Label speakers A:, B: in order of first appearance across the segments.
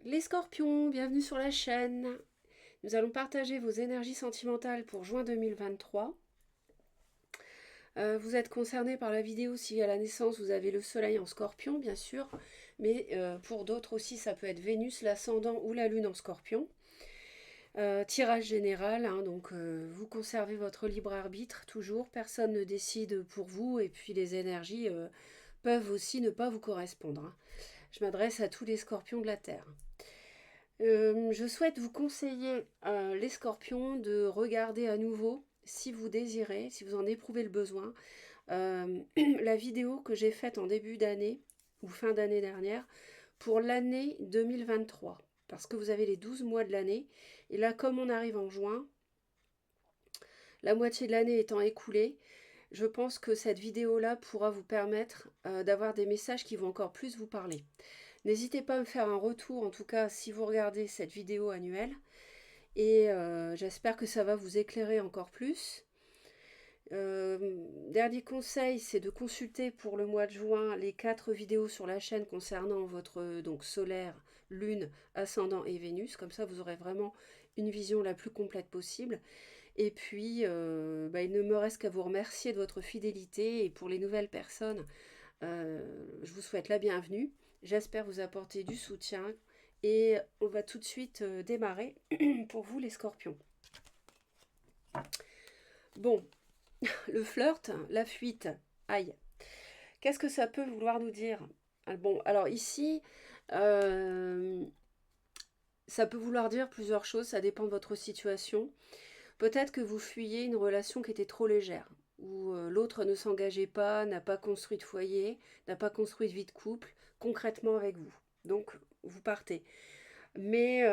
A: Les scorpions, bienvenue sur la chaîne. Nous allons partager vos énergies sentimentales pour juin 2023. Vous êtes concerné par la vidéo si à la naissance vous avez le soleil en scorpion, bien sûr, mais pour d'autres aussi ça peut être Vénus, l'ascendant ou la lune en scorpion. Tirage général, hein, donc vous conservez votre libre arbitre toujours, personne ne décide pour vous et puis les énergies peuvent aussi ne pas vous correspondre, hein. Je m'adresse à tous les scorpions de la Terre. Je souhaite vous conseiller, les scorpions, de regarder à nouveau, si vous désirez, si vous en éprouvez le besoin, la vidéo que j'ai faite en début d'année ou fin d'année dernière pour l'année 2023. Parce que vous avez les 12 mois de l'année. Et là, comme on arrive en juin, la moitié de l'année étant écoulée, je pense que cette vidéo-là pourra vous permettre d'avoir des messages qui vont encore plus vous parler. N'hésitez pas à me faire un retour, en tout cas, si vous regardez cette vidéo annuelle. Et j'espère que ça va vous éclairer encore plus. Dernier conseil, c'est de consulter pour le mois de juin les 4 vidéos sur la chaîne concernant votre donc solaire, lune, ascendant et Vénus. Comme ça, vous aurez vraiment une vision la plus complète possible. Et puis, il ne me reste qu'à vous remercier de votre fidélité. Et pour les nouvelles personnes, je vous souhaite la bienvenue. J'espère vous apporter du soutien. Et on va tout de suite démarrer pour vous les scorpions. Bon, le flirt, la fuite, aïe. Qu'est-ce que ça peut vouloir nous dire? Bon, alors ici, ça peut vouloir dire plusieurs choses, ça dépend de votre situation. Peut-être que vous fuyez une relation qui était trop légère, où l'autre ne s'engageait pas, n'a pas construit de foyer, n'a pas construit de vie de couple concrètement avec vous. Donc, vous partez. Mais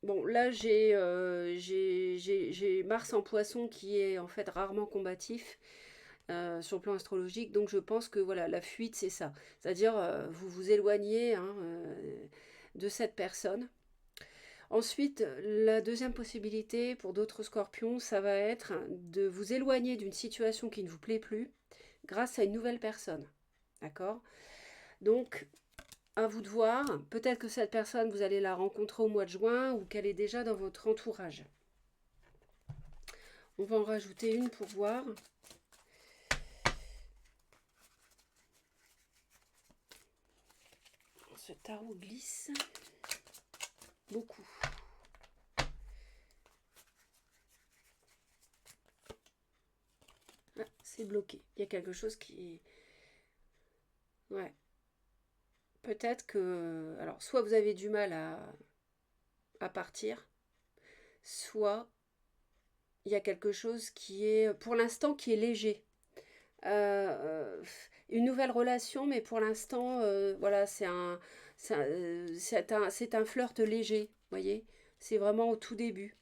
A: bon, là, j'ai Mars en poisson qui est en fait rarement combatif sur le plan astrologique. Donc, je pense que voilà, la fuite, c'est ça. C'est-à-dire, vous vous éloignez, hein, de cette personne. Ensuite, la deuxième possibilité pour d'autres scorpions, ça va être de vous éloigner d'une situation qui ne vous plaît plus grâce à une nouvelle personne. D'accord? Donc, à vous de voir. Peut-être que cette personne, vous allez la rencontrer au mois de juin ou qu'elle est déjà dans votre entourage. On va en rajouter une pour voir. Ce tarot glisse beaucoup. Ah, c'est bloqué. Il y a quelque chose qui est... Ouais. Peut-être que... Alors, soit vous avez du mal à partir, soit il y a quelque chose qui est, pour l'instant, qui est léger. Une nouvelle relation, mais pour l'instant, voilà, c'est un flirt léger, voyez. C'est vraiment au tout début.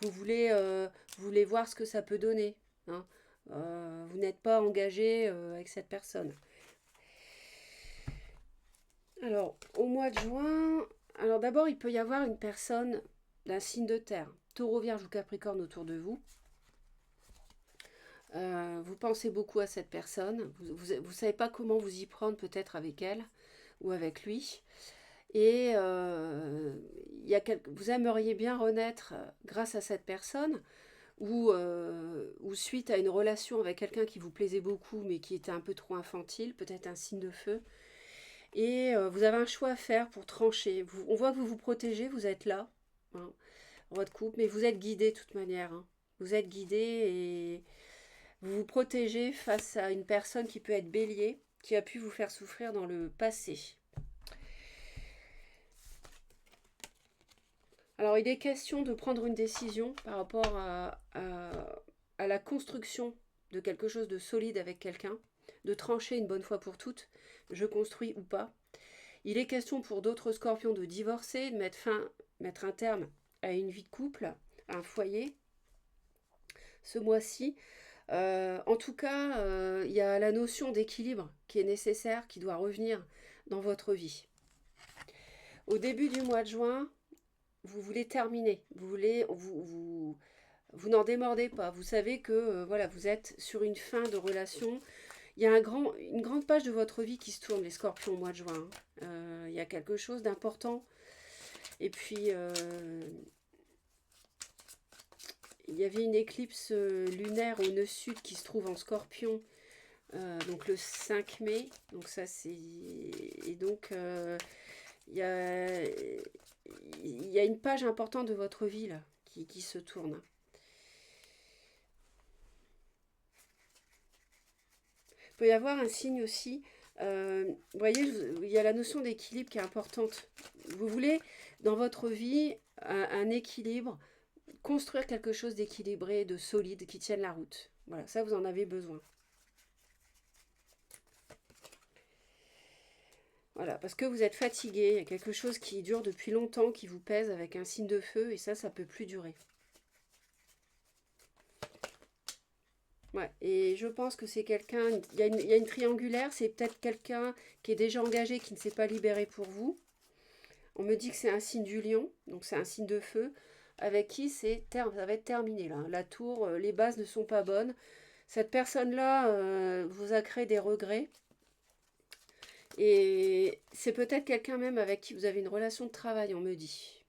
A: Vous voulez voir ce que ça peut donner, hein. Vous n'êtes pas engagé avec cette personne. Alors, au mois de juin, alors d'abord, il peut y avoir une personne d'un signe de terre, Taureau, Vierge ou Capricorne autour de vous. Vous pensez beaucoup à cette personne, vous ne savez pas comment vous y prendre peut-être avec elle ou avec lui. Et vous aimeriez bien renaître grâce à cette personne ou suite à une relation avec quelqu'un qui vous plaisait beaucoup mais qui était un peu trop infantile, peut-être un signe de feu. Et vous avez un choix à faire pour trancher. On voit que vous vous protégez, vous êtes là, hein, votre couple, mais vous êtes guidé de toute manière, hein. Vous êtes guidé et vous vous protégez face à une personne qui peut être bélier, qui a pu vous faire souffrir dans le passé. Alors, il est question de prendre une décision par rapport à la construction de quelque chose de solide avec quelqu'un, de trancher une bonne fois pour toutes, je construis ou pas. Il est question pour d'autres scorpions de divorcer, de mettre un terme à une vie de couple, à un foyer, ce mois-ci. En tout cas, il y a la notion d'équilibre qui est nécessaire, qui doit revenir dans votre vie. Au début du mois de juin, vous voulez terminer, vous n'en démordez pas. Vous savez que voilà, vous êtes sur une fin de relation. Il y a une grande page de votre vie qui se tourne, les scorpions, au mois de juin. Il y a quelque chose d'important. Et puis, il y avait une éclipse lunaire au nœud sud qui se trouve en scorpion, donc le 5 mai. Donc ça, c'est... Et donc, il y a, il y a une page importante de votre vie, là, qui se tourne. Il peut y avoir un signe aussi. Vous voyez, il y a la notion d'équilibre qui est importante. Vous voulez, dans votre vie, un équilibre, construire quelque chose d'équilibré, de solide, qui tienne la route. Voilà, ça, vous en avez besoin. Voilà, parce que vous êtes fatigué, il y a quelque chose qui dure depuis longtemps, qui vous pèse avec un signe de feu, et ça peut plus durer. Ouais, et je pense que c'est quelqu'un, il y a une triangulaire, c'est peut-être quelqu'un qui est déjà engagé, qui ne s'est pas libéré pour vous. On me dit que c'est un signe du lion, donc c'est un signe de feu, avec qui ça va être terminé là. La tour, les bases ne sont pas bonnes. Cette personne-là vous a créé des regrets. Et c'est peut-être quelqu'un même avec qui vous avez une relation de travail, on me dit.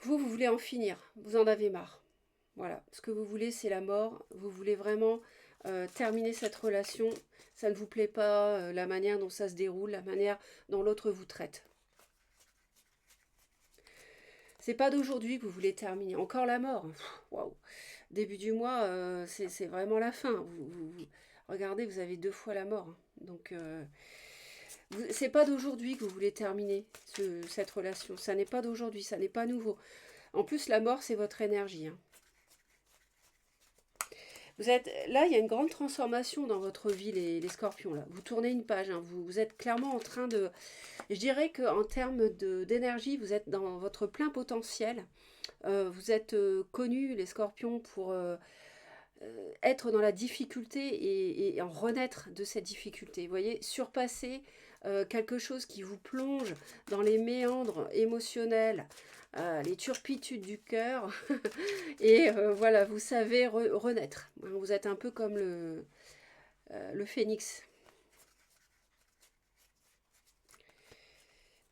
A: Vous voulez en finir, vous en avez marre. Voilà, ce que vous voulez, c'est la mort. Vous voulez vraiment terminer cette relation. Ça ne vous plaît pas, la manière dont ça se déroule, la manière dont l'autre vous traite. C'est pas d'aujourd'hui que vous voulez terminer. Encore la mort. Waouh. Début du mois, c'est vraiment la fin. Regardez, vous avez 2 fois la mort. Donc, c'est pas d'aujourd'hui que vous voulez terminer cette relation. Ça n'est pas d'aujourd'hui, ça n'est pas nouveau. En plus, la mort, c'est votre énergie. Hein. Vous êtes là, il y a une grande transformation dans votre vie, les scorpions. Là. Vous tournez une page. Hein. Vous êtes clairement en train de... Je dirais qu'en termes d'énergie, vous êtes dans votre plein potentiel. Vous êtes connus, les scorpions, pour être dans la difficulté et en renaître de cette difficulté. Vous voyez, surpasser quelque chose qui vous plonge dans les méandres émotionnels, les turpitudes du cœur. Et voilà, vous savez renaître. Vous êtes un peu comme le phénix.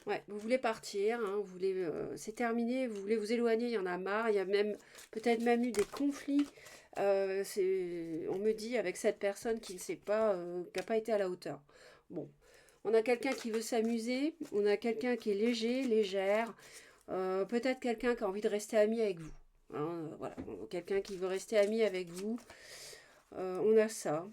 A: Ouais, vous voulez partir, hein, vous voulez, c'est terminé, vous voulez vous éloigner, il y en a marre, il y a même peut-être même eu des conflits. On me dit avec cette personne qui ne sait pas, qui n'a pas été à la hauteur. Bon, on a quelqu'un qui veut s'amuser, on a quelqu'un qui est léger, légère, peut-être quelqu'un qui a envie de rester ami avec vous. Hein, voilà, quelqu'un qui veut rester ami avec vous. On a ça.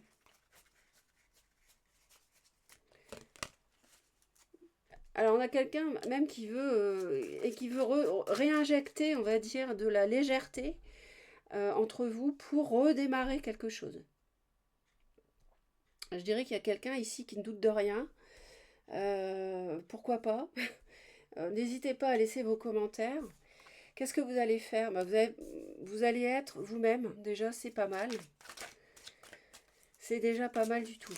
A: Alors on a quelqu'un même qui veut et qui veut réinjecter, on va dire, de la légèreté entre vous pour redémarrer quelque chose. Je dirais qu'il y a quelqu'un ici qui ne doute de rien. Pourquoi pas. N'hésitez pas à laisser vos commentaires. Qu'est-ce que vous allez faire? Bah, vous allez être vous-même. Déjà, c'est pas mal. C'est déjà pas mal du tout.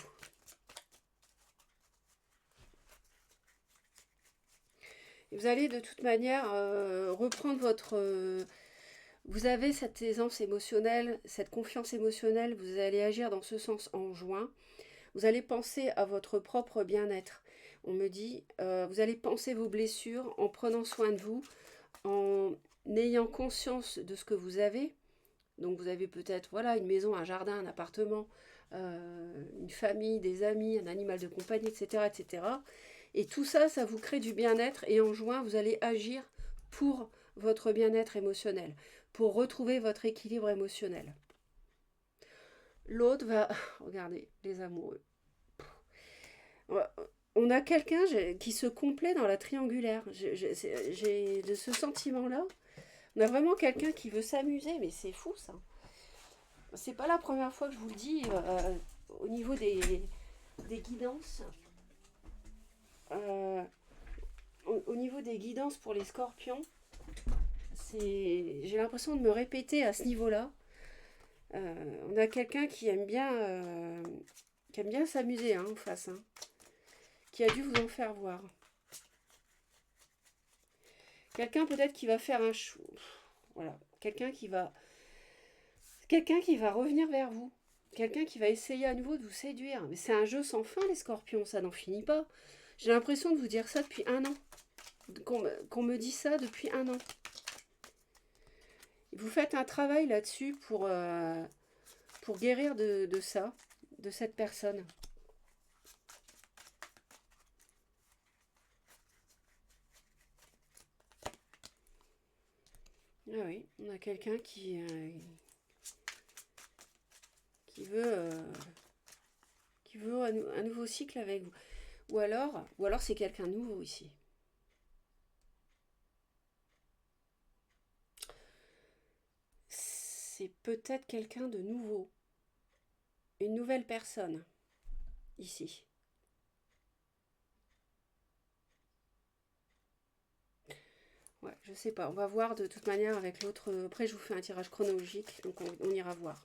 A: Et vous allez de toute manière reprendre votre... vous avez cette aisance émotionnelle, cette confiance émotionnelle. Vous allez agir dans ce sens en juin. Vous allez penser à votre propre bien-être. On me dit, vous allez penser vos blessures en prenant soin de vous, en ayant conscience de ce que vous avez. Donc vous avez peut-être voilà, une maison, un jardin, un appartement, une famille, des amis, un animal de compagnie, etc., etc. Et tout ça, ça vous crée du bien-être. Et en juin, vous allez agir pour votre bien-être émotionnel, pour retrouver votre équilibre émotionnel. L'autre va... Regardez, les amoureux. On a quelqu'un qui se complaît dans la triangulaire. J'ai de ce sentiment-là. On a vraiment quelqu'un qui veut s'amuser, mais c'est fou ça. C'est pas la première fois que je vous le dis au niveau des guidances. Au niveau des guidances pour les scorpions, j'ai l'impression de me répéter à ce niveau-là. On a quelqu'un qui aime bien s'amuser hein, en face, hein, qui a dû vous en faire voir. Quelqu'un peut-être qui va faire un voilà, quelqu'un qui va revenir vers vous. Quelqu'un qui va essayer à nouveau de vous séduire. Mais c'est un jeu sans fin, les scorpions, ça n'en finit pas. J'ai l'impression de vous dire ça depuis un an. Qu'on me dit ça depuis un an. Vous faites un travail là-dessus pour guérir de ça, de cette personne. Ah oui, on a quelqu'un qui veut un nouveau cycle avec vous. Ou alors c'est quelqu'un de nouveau ici. C'est peut-être quelqu'un de nouveau. Une nouvelle personne, ici. Ouais, je sais pas. On va voir de toute manière avec l'autre. Après, je vous fais un tirage chronologique, donc on ira voir.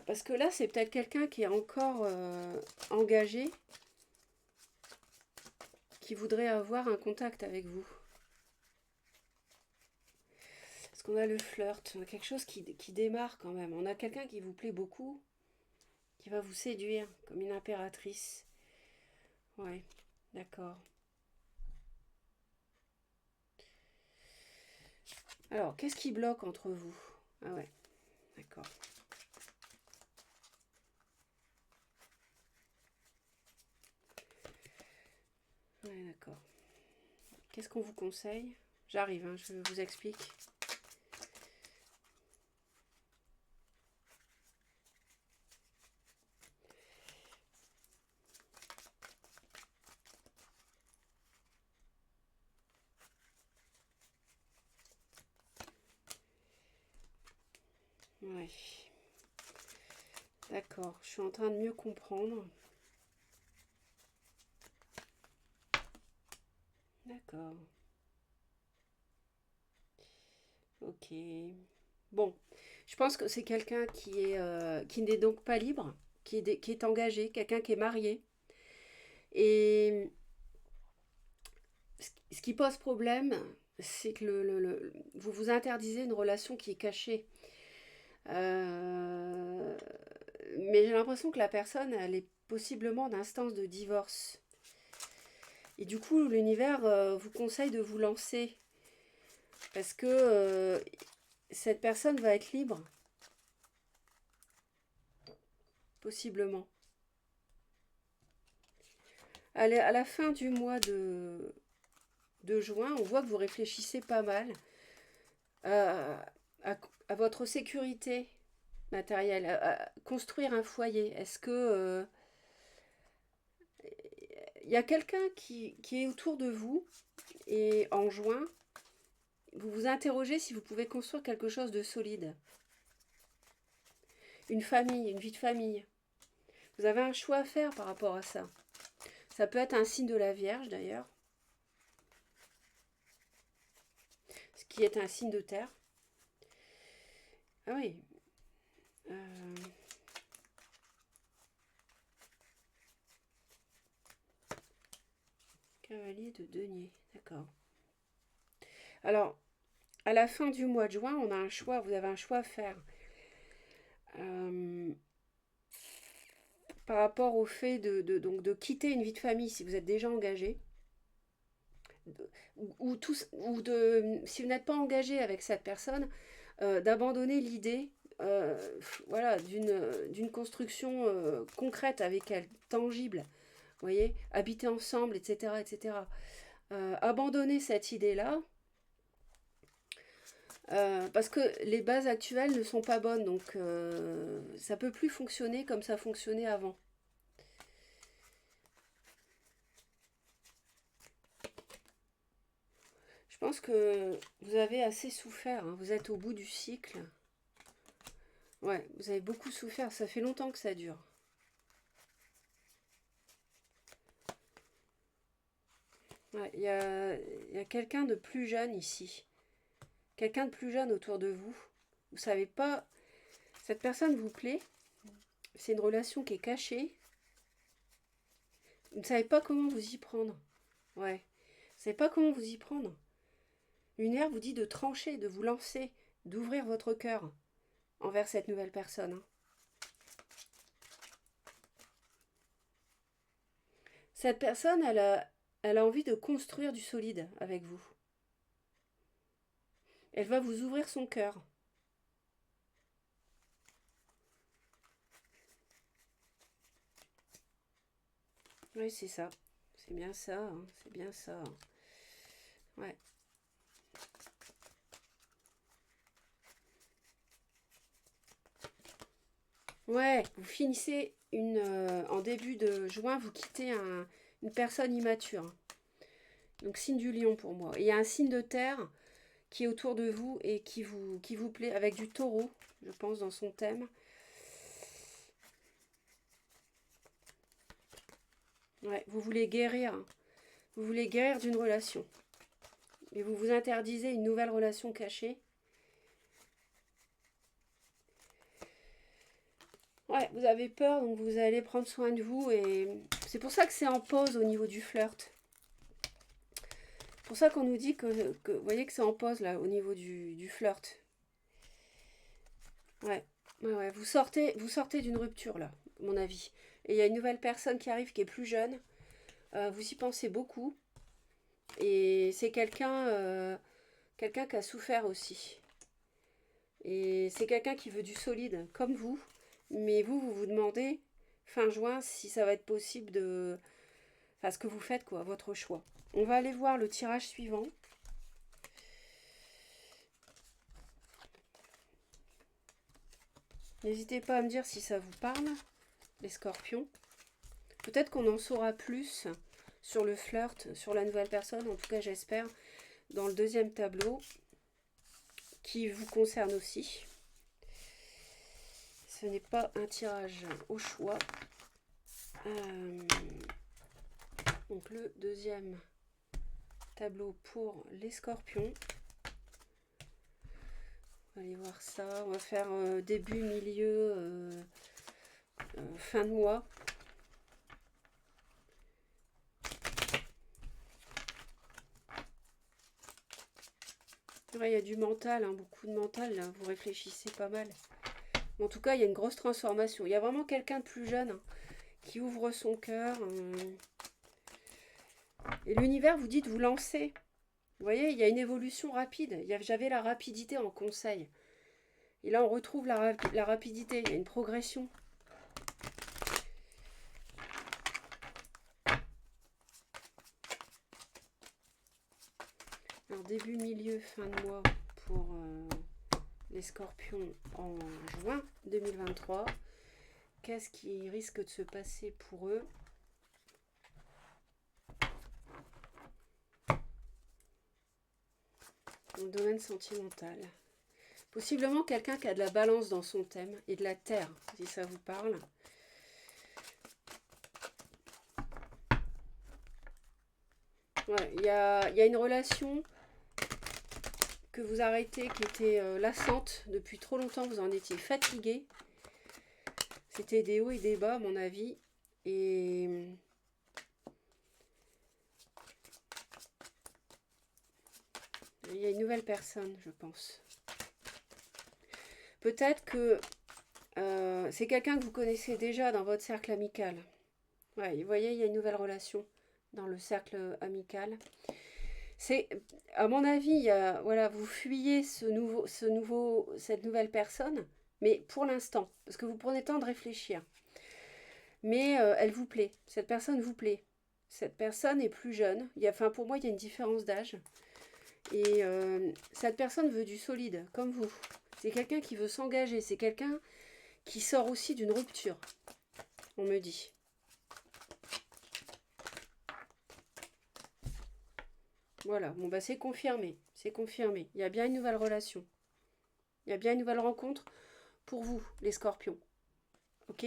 A: Parce que là, c'est peut-être quelqu'un qui est encore engagé, qui voudrait avoir un contact avec vous. Parce qu'on a le flirt, on a quelque chose qui démarre quand même. On a quelqu'un qui vous plaît beaucoup, qui va vous séduire comme une impératrice. Ouais, d'accord. Alors, qu'est-ce qui bloque entre vous? Ah ouais, d'accord. Ouais, d'accord. Qu'est-ce qu'on vous conseille? J'arrive, hein, je vous explique. Ouais. D'accord, je suis en train de mieux comprendre. D'accord. Ok. Bon, je pense que c'est quelqu'un qui n'est donc pas libre, qui est engagé, quelqu'un qui est marié. Et ce qui pose problème, c'est que vous vous interdisez une relation qui est cachée. Euh, mais j'ai l'impression que la personne, elle est possiblement d'instance de divorce. Et du coup, l'univers vous conseille de vous lancer. Parce que cette personne va être libre. Possiblement. À la fin du mois de juin, on voit que vous réfléchissez pas mal à, à votre sécurité matérielle, à construire un foyer. Est-ce que il y a quelqu'un qui est autour de vous et en juin, vous vous interrogez si vous pouvez construire quelque chose de solide. Une famille, une vie de famille. Vous avez un choix à faire par rapport à ça. Ça peut être un signe de la Vierge d'ailleurs, ce qui est un signe de terre. Ah oui. Euh, Cavalier de denier, d'accord. Alors, à la fin du mois de juin, on a un choix, vous avez un choix à faire. Euh, Par rapport au fait donc de quitter une vie de famille si vous êtes déjà engagé, si vous n'êtes pas engagé avec cette personne, d'abandonner l'idée voilà, d'une construction concrète avec elle, tangible, vous voyez, habiter ensemble, etc. etc. Abandonner cette idée-là, parce que les bases actuelles ne sont pas bonnes, donc ça peut plus fonctionner comme ça fonctionnait avant. Je pense que vous avez assez souffert, hein. Vous êtes au bout du cycle. Ouais, vous avez beaucoup souffert, ça fait longtemps que ça dure. Ouais, y a quelqu'un de plus jeune ici. Quelqu'un de plus jeune autour de vous. Vous savez pas, cette personne vous plaît, c'est une relation qui est cachée. Vous ne savez pas comment vous y prendre. Ouais, vous ne savez pas comment vous y prendre. L'univers vous dit de trancher, de vous lancer, d'ouvrir votre cœur envers cette nouvelle personne. Hein. Cette personne, elle a envie de construire du solide avec vous. Elle va vous ouvrir son cœur. Oui, c'est ça. C'est bien ça. Hein. C'est bien ça. Ouais. Ouais, vous finissez en début de juin, vous quittez une personne immature. Donc signe du lion pour moi. Et il y a un signe de terre qui est autour de vous et qui vous plaît, avec du taureau, je pense, dans son thème. Ouais, vous voulez guérir. Vous voulez guérir d'une relation. Et vous vous interdisez une nouvelle relation cachée. Ouais, vous avez peur, donc vous allez prendre soin de vous. Et c'est pour ça que c'est en pause au niveau du flirt. C'est pour ça qu'on nous dit que vous voyez que c'est en pause là, au niveau du flirt. Ouais, ouais. Vous sortez d'une rupture là, à mon avis. Et il y a une nouvelle personne qui arrive qui est plus jeune. Vous y pensez beaucoup. Et c'est quelqu'un qui a souffert aussi. Et c'est quelqu'un qui veut du solide, comme vous. Mais vous vous demandez, fin juin, si ça va être possible de... Enfin, ce que vous faites, quoi, votre choix. On va aller voir le tirage suivant. N'hésitez pas à me dire si ça vous parle, les scorpions. Peut-être qu'on en saura plus sur le flirt, sur la nouvelle personne. En tout cas, j'espère, dans le deuxième tableau, qui vous concerne aussi. Ce n'est pas un tirage au choix. Donc le deuxième tableau pour les scorpions. On va aller voir ça. On va faire début, milieu, fin de mois. Ouais, il y a du mental, hein, beaucoup de mental. Là. Vous réfléchissez pas mal. Mais en tout cas, il y a une grosse transformation. Il y a vraiment quelqu'un de plus jeune hein, qui ouvre son cœur. Et l'univers vous dit de vous lancer. Vous voyez, il y a une évolution rapide. J'avais la rapidité en conseil. Et là, on retrouve la rapidité. Il y a une progression. Alors, début, milieu, fin de mois pour les scorpions en juin 2023. Qu'est-ce qui risque de se passer pour eux ? Dans le domaine sentimental. Possiblement quelqu'un qui a de la balance dans son thème et de la terre, si ça vous parle. Ouais, il y a une relation que vous arrêtez qui était lassante depuis trop longtemps, vous en étiez fatigué. C'était des hauts et des bas à mon avis. Et il y a une nouvelle personne, je pense. Peut-être que c'est quelqu'un que vous connaissez déjà dans votre cercle amical. Ouais, vous voyez, il y a une nouvelle relation dans le cercle amical. C'est, à mon avis, voilà, vous fuyez cette nouvelle personne, mais pour l'instant, parce que vous prenez le temps de réfléchir. Mais elle vous plaît, cette personne vous plaît. Cette personne est plus jeune. Enfin, pour moi, il y a une différence d'âge. Et cette personne veut du solide, comme vous. C'est quelqu'un qui veut s'engager. C'est quelqu'un qui sort aussi d'une rupture, on me dit. Voilà, bon bah c'est confirmé, c'est confirmé. Il y a bien une nouvelle relation. Il y a bien une nouvelle rencontre pour vous, les scorpions. Ok ?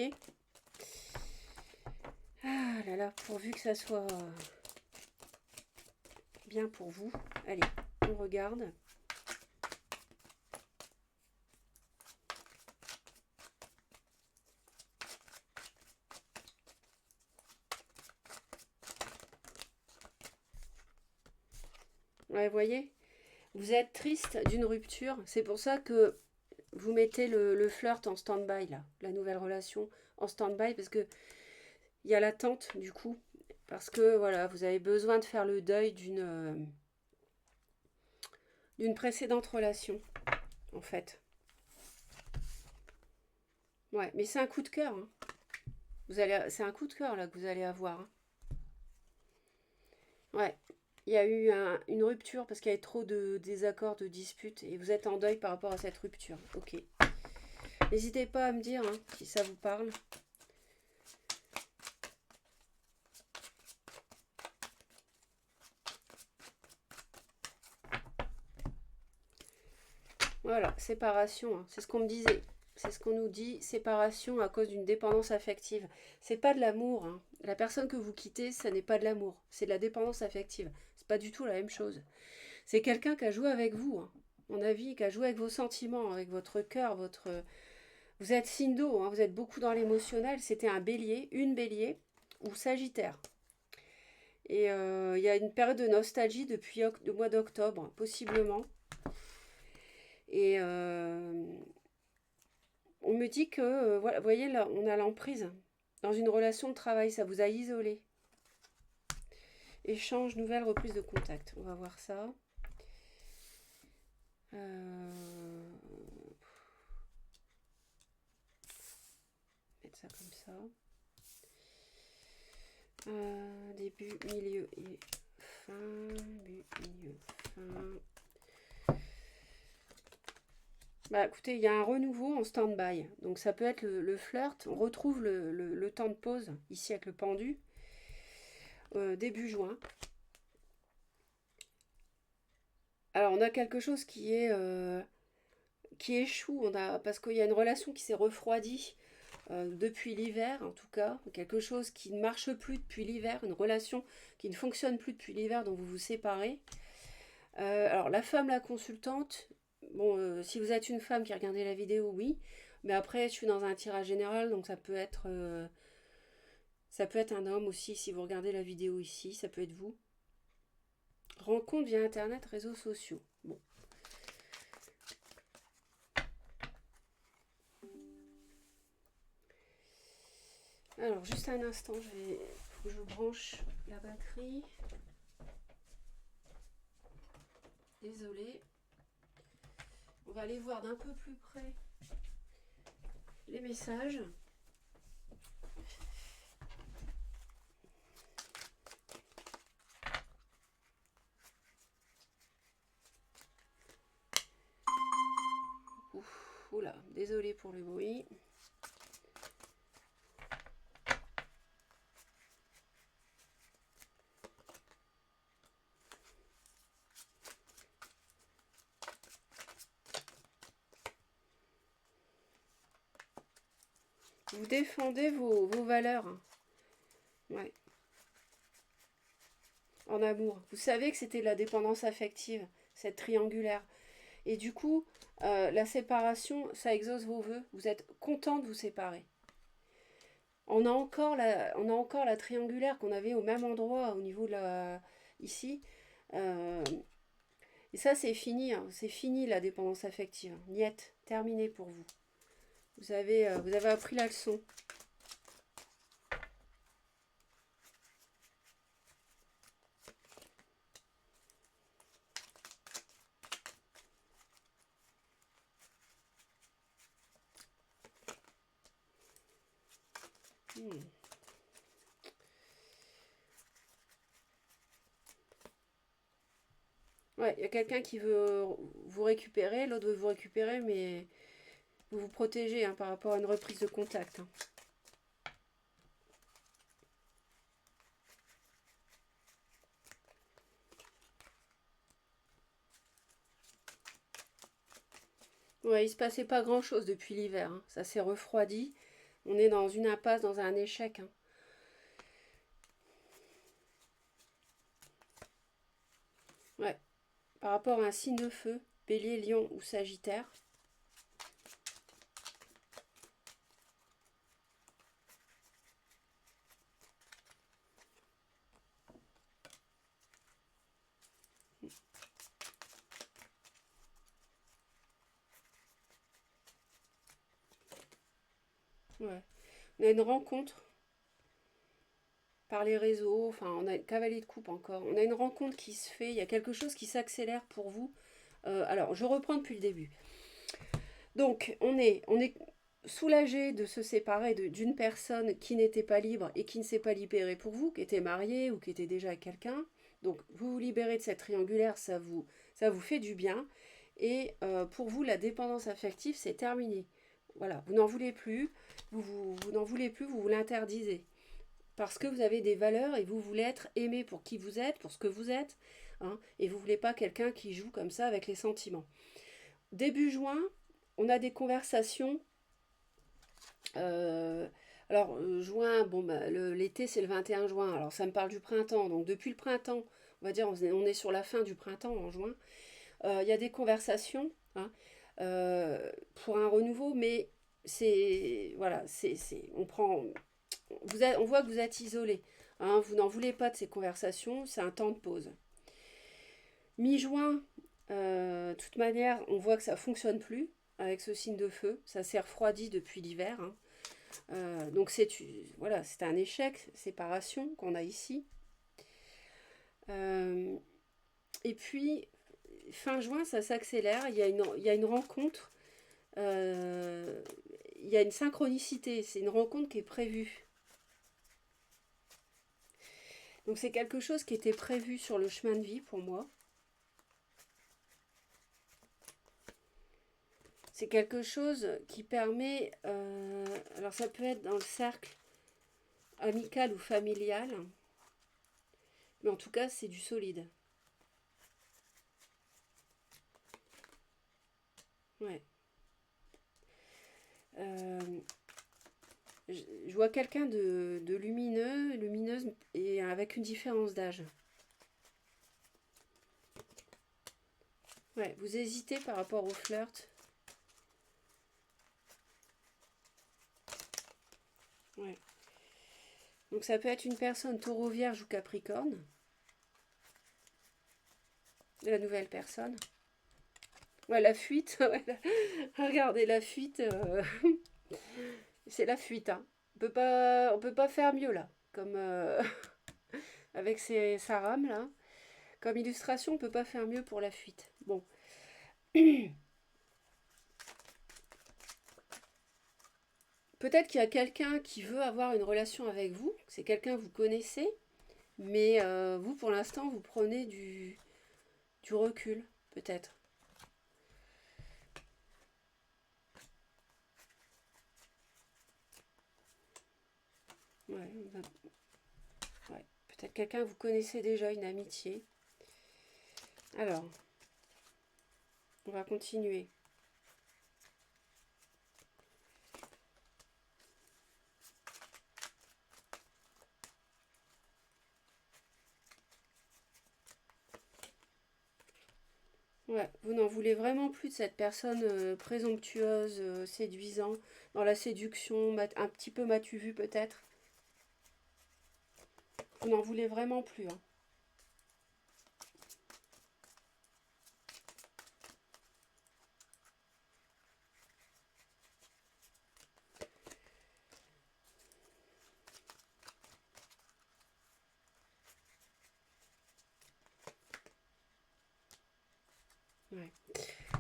A: Ah là là, pourvu que ça soit bien pour vous. Allez, on regarde. Ouais, vous voyez ? Vous êtes triste d'une rupture. C'est pour ça que vous mettez le flirt en stand-by, là. La nouvelle relation en stand-by, parce que il y a l'attente, du coup. Parce que, voilà, vous avez besoin de faire le deuil d'une précédente relation, en fait. Ouais, mais c'est un coup de cœur, hein. C'est un coup de cœur, là, que vous allez avoir, hein. Ouais. Il y a eu une rupture parce qu'il y avait trop de désaccords, de disputes, et vous êtes en deuil par rapport à cette rupture. Ok. N'hésitez pas à me dire hein, si ça vous parle. Voilà, séparation, hein, c'est ce qu'on me disait. C'est ce qu'on nous dit, séparation à cause d'une dépendance affective. C'est pas de l'amour. Hein. La personne que vous quittez, ça n'est pas de l'amour. C'est de la dépendance affective. C'est pas du tout la même chose. C'est quelqu'un qui a joué avec vous, hein, à mon avis, qui a joué avec vos sentiments, avec votre cœur, votre... Vous êtes signe d'eau, hein, vous êtes beaucoup dans l'émotionnel. C'était un bélier, une bélier ou sagittaire. Et il y a une période de nostalgie depuis le mois d'octobre, possiblement. Et on me dit que, voilà, vous voyez, là, on a l'emprise. Dans une relation de travail, ça vous a isolé. Échange, nouvelle reprise de contact. On va voir ça. Mettre ça comme ça. Début, milieu et fin. Début, milieu, fin. Bah écoutez, il y a un renouveau en stand-by. Donc ça peut être le flirt. On retrouve le temps de pause, ici avec le pendu. Début juin. Alors on a quelque chose qui échoue, parce qu'il y a une relation qui s'est refroidie depuis l'hiver, en tout cas, quelque chose qui ne marche plus depuis l'hiver, une relation qui ne fonctionne plus depuis l'hiver, dont vous vous séparez. Alors la femme, la consultante, bon, si vous êtes une femme qui a regardé la vidéo, oui, mais après je suis dans un tirage général, donc ça peut être un homme aussi, si vous regardez la vidéo ici, ça peut être vous. Rencontre via internet, réseaux sociaux. Bon. Alors, juste un instant, faut que je branche la batterie. Désolée. On va aller voir d'un peu plus près les messages. Oula, désolée pour le bruit. Vous défendez vos valeurs. Ouais. En amour. Vous savez que c'était la dépendance affective, cette triangulaire. Et du coup, la séparation, ça exauce vos vœux. Vous êtes content de vous séparer. On a encore la triangulaire qu'on avait au même endroit au niveau de la... Ici. Et ça, c'est fini. Hein. C'est fini la dépendance affective. Niette, terminé pour vous. Vous avez appris la leçon. Ouais, il y a quelqu'un qui veut vous récupérer, l'autre veut vous récupérer, mais vous vous protégez hein, par rapport à une reprise de contact. Hein. Ouais, il se passait pas grand-chose depuis l'hiver. Hein. Ça s'est refroidi. On est dans une impasse, dans un échec. Hein. Ouais. Par rapport à un signe de feu, Bélier, Lion ou Sagittaire. Ouais. On a une rencontre par les réseaux, enfin on a le cavalier de coupe encore, on a une rencontre qui se fait, il y a quelque chose qui s'accélère pour vous. Alors je reprends depuis le début. Donc on est soulagé de se séparer d'une personne qui n'était pas libre et qui ne s'est pas libérée pour vous, qui était mariée ou qui était déjà avec quelqu'un. Donc vous vous libérez de cette triangulaire, ça vous fait du bien. Et pour vous, la dépendance affective, c'est terminé. Voilà, vous n'en voulez plus, vous n'en voulez plus, vous vous l'interdisez. Parce que vous avez des valeurs et vous voulez être aimé pour qui vous êtes, pour ce que vous êtes, hein, et vous ne voulez pas quelqu'un qui joue comme ça avec les sentiments. Début juin, on a des conversations. euh, Juin, bon, bah, l'été c'est le 21 juin, alors ça me parle du printemps, donc depuis le printemps, on va dire on est sur la fin du printemps en juin, il y a des conversations, hein, pour un renouveau, mais c'est, voilà, on prend, on voit que vous êtes isolé, hein, vous n'en voulez pas de ces conversations, c'est un temps de pause. Mi-juin, de toute manière, on voit que ça ne fonctionne plus avec ce signe de feu, ça s'est refroidi depuis l'hiver, hein. Donc voilà, c'est un échec, séparation qu'on a ici. Euh, et puis, fin juin, ça s'accélère, il y a une rencontre, euh, il y a une synchronicité, c'est une rencontre qui est prévue. Donc c'est quelque chose qui était prévu sur le chemin de vie pour moi. C'est quelque chose qui permet, alors ça peut être dans le cercle amical ou familial, mais en tout cas c'est du solide. Ouais. Euh, je vois quelqu'un de lumineuse et avec une différence d'âge. Ouais, vous hésitez par rapport au flirt. Ouais. Donc ça peut être une personne taureau, vierge ou capricorne. La nouvelle personne. Ouais, la fuite. Ouais, regardez, la fuite. C'est la fuite, hein. On peut pas faire mieux là. Comme avec sa rame là. Comme illustration, on peut pas faire mieux pour la fuite. Bon. Peut-être qu'il y a quelqu'un qui veut avoir une relation avec vous. C'est quelqu'un que vous connaissez. Mais vous, pour l'instant, vous prenez du recul. Peut-être. Ouais, ouais. Peut-être quelqu'un que vous connaissez déjà, une amitié. Alors, on va continuer. Ouais, vous n'en voulez vraiment plus de cette personne présomptueuse, séduisant, dans la séduction, un petit peu m'as-tu vu peut-être. Vous n'en voulez vraiment plus, hein. Ouais.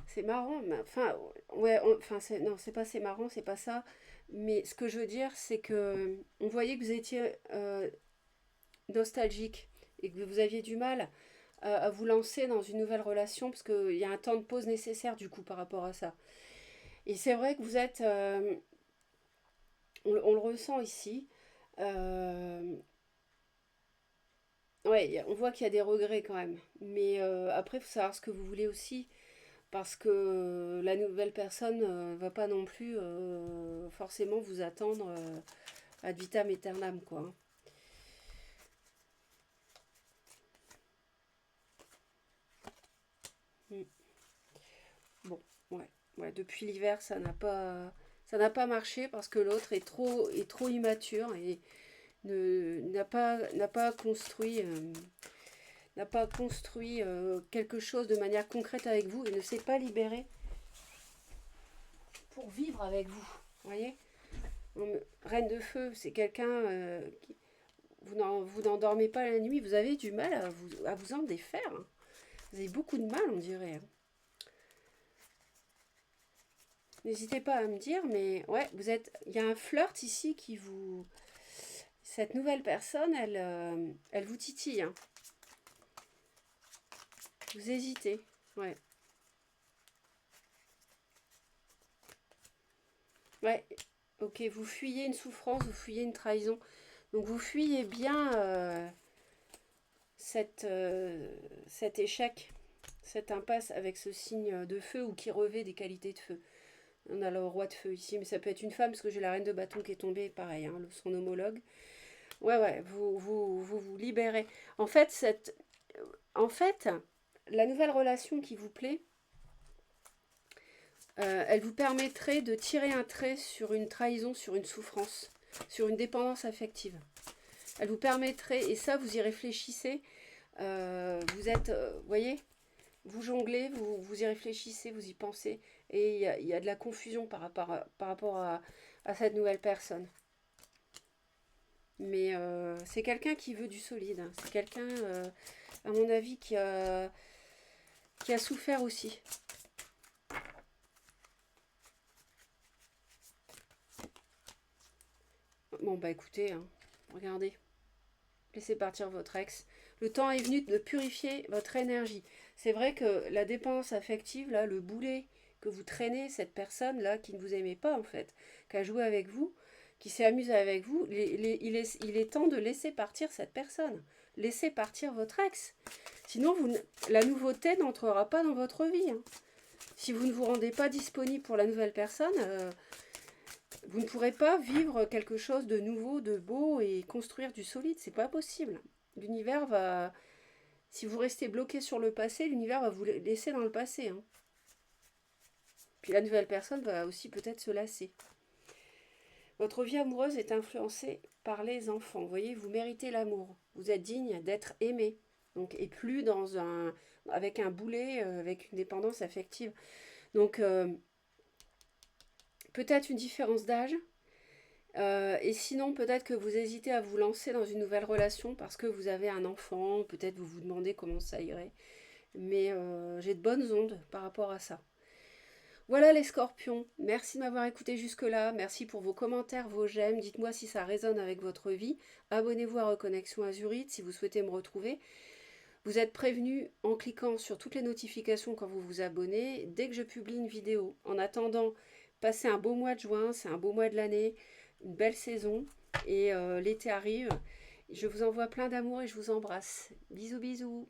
A: C'est marrant, mais enfin, ouais, enfin, non, c'est pas c'est marrant, c'est pas ça. Mais ce que je veux dire, c'est que on voyait que vous étiez nostalgique et que vous aviez du mal à vous lancer dans une nouvelle relation parce qu'il y a un temps de pause nécessaire du coup par rapport à ça. Et c'est vrai que vous êtes, on le ressent ici. Euh, ouais, on voit qu'il y a des regrets quand même. Mais après, il faut savoir ce que vous voulez aussi. Parce que la nouvelle personne va pas non plus forcément vous attendre ad vitam aeternam, quoi, hein. Mm. Bon, ouais. Ouais, depuis l'hiver, ça n'a pas marché parce que l'autre est trop immature et n'a pas construit quelque chose de manière concrète avec vous et ne s'est pas libéré pour vivre avec vous. Vous voyez? Reine de feu, c'est quelqu'un vous n'endormez pas la nuit, vous avez du mal à vous en défaire. Hein. Vous avez beaucoup de mal, on dirait. Hein. N'hésitez pas à me dire, mais ouais, il y a un flirt ici qui vous... Cette nouvelle personne, elle vous titille. Hein. Vous hésitez, ouais. Ouais, ok, vous fuyez une souffrance, vous fuyez une trahison. Donc vous fuyez bien cet échec, cette impasse avec ce signe de feu ou qui revêt des qualités de feu. On a le roi de feu ici, mais ça peut être une femme parce que j'ai la reine de bâton qui est tombée, pareil, hein, son homologue. Ouais, vous libérez. En fait, la nouvelle relation qui vous plaît, elle vous permettrait de tirer un trait sur une trahison, sur une souffrance, sur une dépendance affective. Elle vous permettrait, et ça vous y réfléchissez, vous êtes, voyez, vous jonglez, vous y réfléchissez, vous y pensez, et il y a de la confusion par rapport à cette nouvelle personne. Mais c'est quelqu'un qui veut du solide, hein. C'est quelqu'un, à mon avis, qui a souffert aussi. Bon, bah écoutez, hein, regardez. Laissez partir votre ex. Le temps est venu de purifier votre énergie. C'est vrai que la dépendance affective, là, le boulet que vous traînez, cette personne-là qui ne vous aimait pas en fait, qui a joué avec vous, qui s'est amusé avec vous, il est temps de laisser partir cette personne. Laissez partir votre ex. Sinon, la nouveauté n'entrera pas dans votre vie. Hein. Si vous ne vous rendez pas disponible pour la nouvelle personne, vous ne pourrez pas vivre quelque chose de nouveau, de beau et construire du solide. C'est pas possible. L'univers va... Si vous restez bloqué sur le passé, l'univers va vous laisser dans le passé. Hein. Puis la nouvelle personne va aussi peut-être se lasser. Votre vie amoureuse est influencée par les enfants. Vous voyez, vous méritez l'amour. Vous êtes digne d'être aimé. Donc, et plus avec un boulet, avec une dépendance affective. Donc, peut-être une différence d'âge. Et sinon, peut-être que vous hésitez à vous lancer dans une nouvelle relation parce que vous avez un enfant. Peut-être vous vous demandez comment ça irait. Mais j'ai de bonnes ondes par rapport à ça. Voilà les scorpions, merci de m'avoir écouté jusque-là, merci pour vos commentaires, vos j'aime, dites-moi si ça résonne avec votre vie, abonnez-vous à Reconnexion Azurite si vous souhaitez me retrouver. Vous êtes prévenus en cliquant sur toutes les notifications quand vous vous abonnez, dès que je publie une vidéo. En attendant, passez un beau mois de juin, c'est un beau mois de l'année, une belle saison, et l'été arrive. Je vous envoie plein d'amour et je vous embrasse. Bisous bisous.